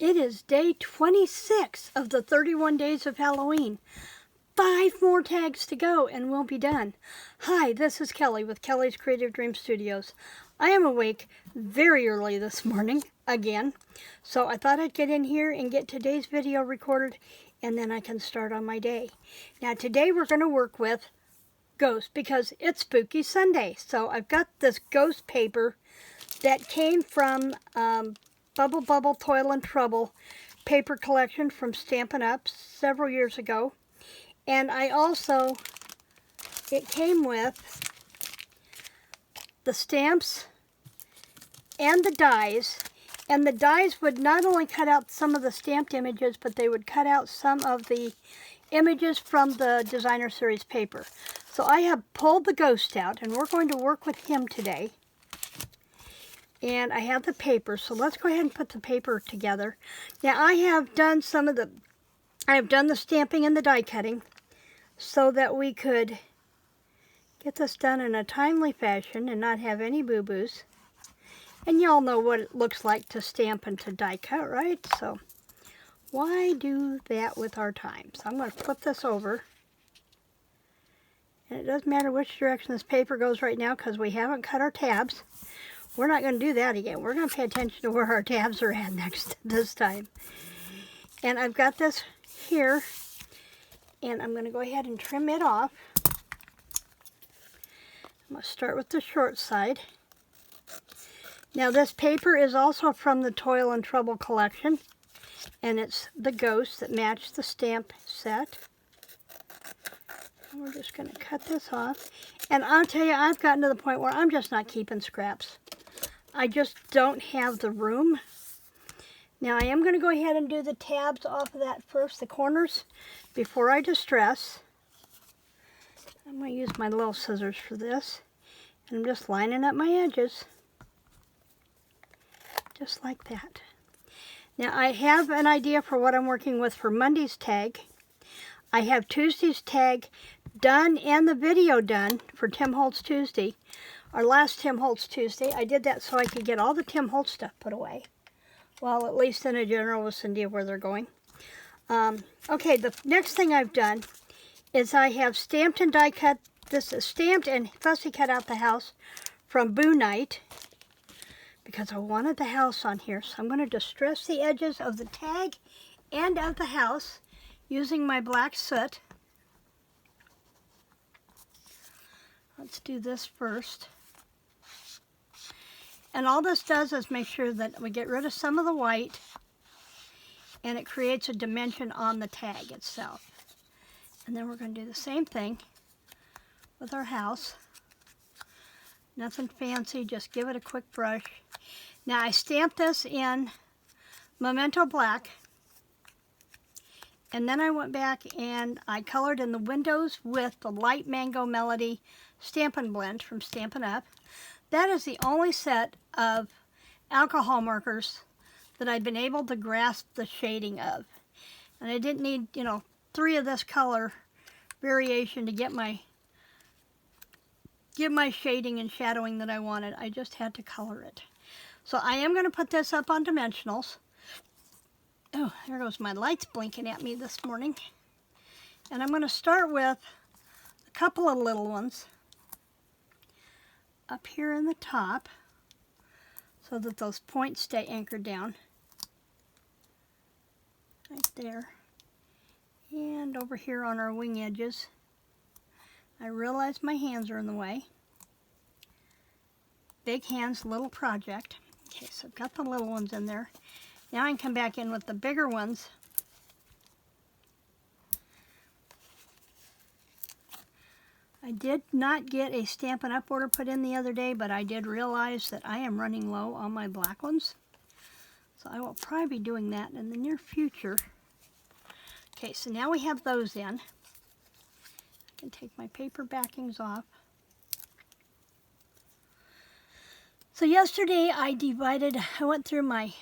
It is day 26 of the 31 days of Halloween. 5 more tags to go and we'll be done. Hi, this is Kelly with Kelly's Creative Dream Studios. I am awake very early this morning, again. So I thought I'd get in here and get today's video recorded and then I can start on my day. Now today we're going to work with ghosts because it's Spooky Sunday. So I've got this ghost paper that came from Bubble Bubble Toil and Trouble paper collection from Stampin' Up! Several years ago. And I also, it came with the stamps and the dies. And the dies would not only cut out some of the stamped images, but they would cut out some of the images from the designer series paper. So I have pulled the ghost out and we're going to work with him today. And I have the paper, so let's go ahead and put the paper together. Now I have done the stamping and the die cutting so that we could get this done in a timely fashion and not have any boo-boos. And y'all know what it looks like to stamp and to die cut, right? So why do that with our time? So I'm going to flip this over. And it doesn't matter which direction this paper goes right now because we haven't cut our tabs. We're not going to do that again. We're going to pay attention to where our tabs are at next this time. And I've got this here, and I'm going to go ahead and trim it off. I'm going to start with the short side. Now this paper is also from the Toil and Trouble collection, and it's the ghosts that match the stamp set. And we're just going to cut this off. And I'll tell you, I've gotten to the point where I'm just not keeping scraps. I just don't have the room. Now I am going to go ahead and do the tabs off of that first, the corners, before I distress. I'm going to use my little scissors for this. And I'm just lining up my edges. Just like that. Now I have an idea for what I'm working with for Monday's tag. I have Tuesday's tag done and the video done for Tim Holtz Tuesday. Our last Tim Holtz Tuesday. I did that so I could get all the Tim Holtz stuff put away. Well, at least in a general vicinity of where they're going. Okay, the next thing I've done is I have stamped and die cut. This is stamped and fussy cut out the house from Boo Night because I wanted the house on here. So I'm going to distress the edges of the tag and of the house using my black soot. Let's do this first. And all this does is make sure that we get rid of some of the white and it creates a dimension on the tag itself. And then we're going to do the same thing with our house. Nothing fancy, just give it a quick brush. Now I stamped this in Memento Black. And then I went back and I colored in the windows with the Light Mango Melody Stampin' Blend from Stampin' Up. That is the only set of alcohol markers that I've been able to grasp the shading of. And I didn't need, 3 of this color variation to get my shading and shadowing that I wanted. I just had to color it. So I am going to put this up on dimensionals. Oh, there goes my lights blinking at me this morning. And I'm going to start with a couple of little ones up here in the top so that those points stay anchored down. Right there. And over here on our wing edges. I realize my hands are in the way. Big hands, little project. Okay, so I've got the little ones in there. Now I can come back in with the bigger ones. I did not get a Stampin' Up! Order put in the other day, but I did realize that I am running low on my black ones. So I will probably be doing that in the near future. Okay, so now we have those in. I can take my paper backings off. So yesterday I went through my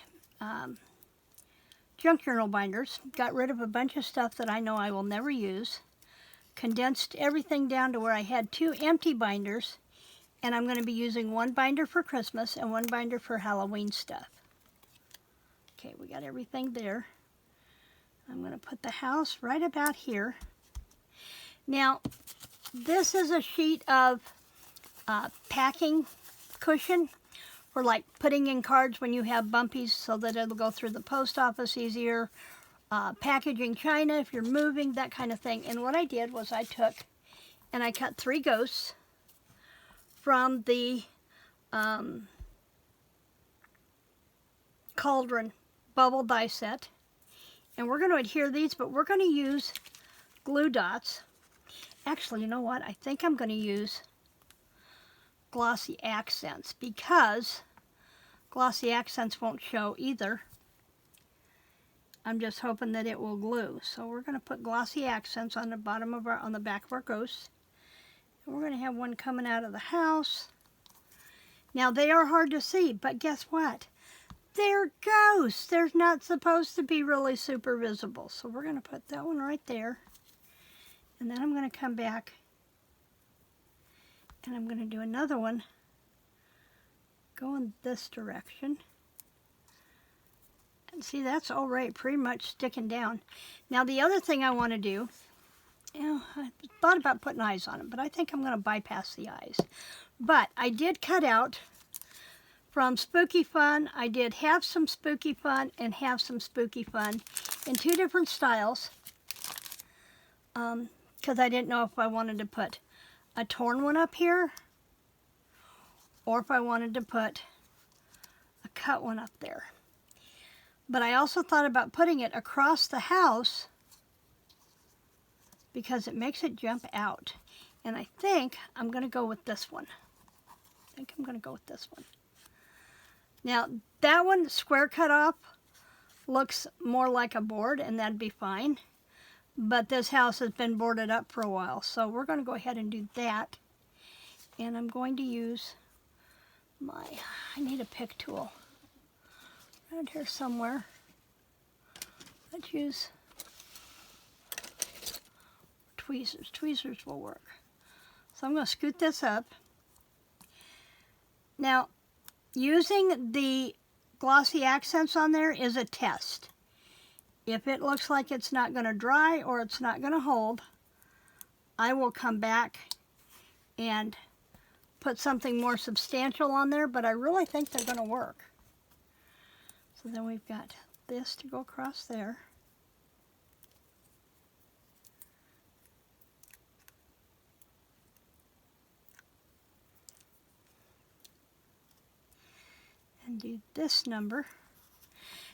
junk journal binders, got rid of a bunch of stuff that I know I will never use, condensed everything down to where I had 2 empty binders, and I'm going to be using one binder for Christmas and one binder for Halloween stuff. Okay, we got everything there. I'm going to put the house right about here. Now, this is a sheet of packing cushion for like putting in cards when you have bumpies so that it'll go through the post office easier. Packaging china if you're moving, that kind of thing. And what I did was I took and I cut 3 ghosts from the cauldron bubble die set. And we're going to adhere these, but we're going to use glue dots. Actually, you know what? I think I'm going to use glossy accents because glossy accents won't show either. I'm just hoping that it will glue. So we're going to put glossy accents on the bottom of on the back of our ghosts. And we're going to have one coming out of the house. Now they are hard to see, but guess what? They're ghosts. They're not supposed to be really super visible. So we're going to put that one right there. And then I'm going to come back and I'm going to do another one going this direction. And see, that's all right, pretty much sticking down. Now the other thing I want to do, I thought about putting eyes on it, but I think I'm going to bypass the eyes. But I did cut out from Spooky Fun. I did have some Spooky Fun and have some Spooky Fun in 2 different styles. Because I didn't know if I wanted to put a torn one up here or if I wanted to put a cut one up there. But I also thought about putting it across the house because it makes it jump out. And I think I'm going to go with this one. Now, that one, square cut off, looks more like a board, and that'd be fine. But this house has been boarded up for a while, so we're going to go ahead and do that. And I'm going to use I need a pick tool. Around here somewhere. Let's use tweezers. Tweezers will work. So I'm going to scoot this up. Now, using the glossy accents on there is a test. If it looks like it's not going to dry or it's not going to hold, I will come back and put something more substantial on there, but I really think they're going to work. So then we've got this to go across there. And do this number.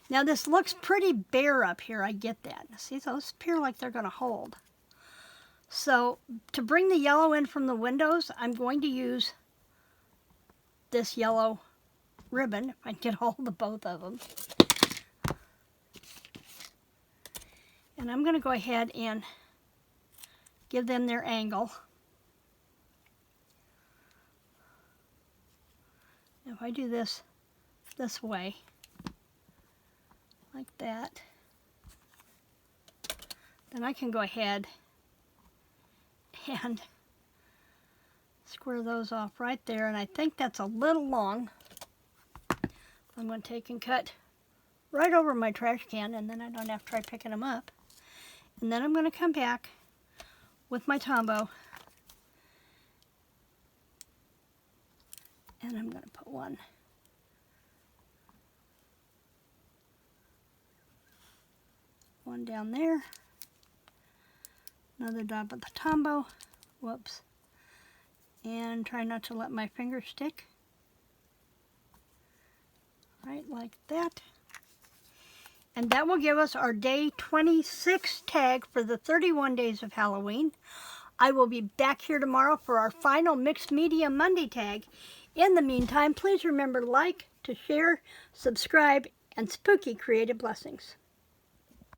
Now this looks pretty bare up here, I get that. See, those appear like they're going to hold. So to bring the yellow in from the windows, I'm going to use this yellow ribbon, if I can get hold of both of them. And I'm going to go ahead and give them their angle. Now if I do this way, like that, then I can go ahead and square those off right there. And I think that's a little long. I'm going to take and cut right over my trash can, and then I don't have to try picking them up. And then I'm going to come back with my Tombow, and I'm going to put one down there, another dot with the Tombow, whoops, and try not to let my finger stick, right like that. And that will give us our day 26 tag for the 31 days of Halloween. I will be back here tomorrow for our final Mixed Media Monday tag. In the meantime, please remember to like, to share, subscribe, and spooky creative blessings.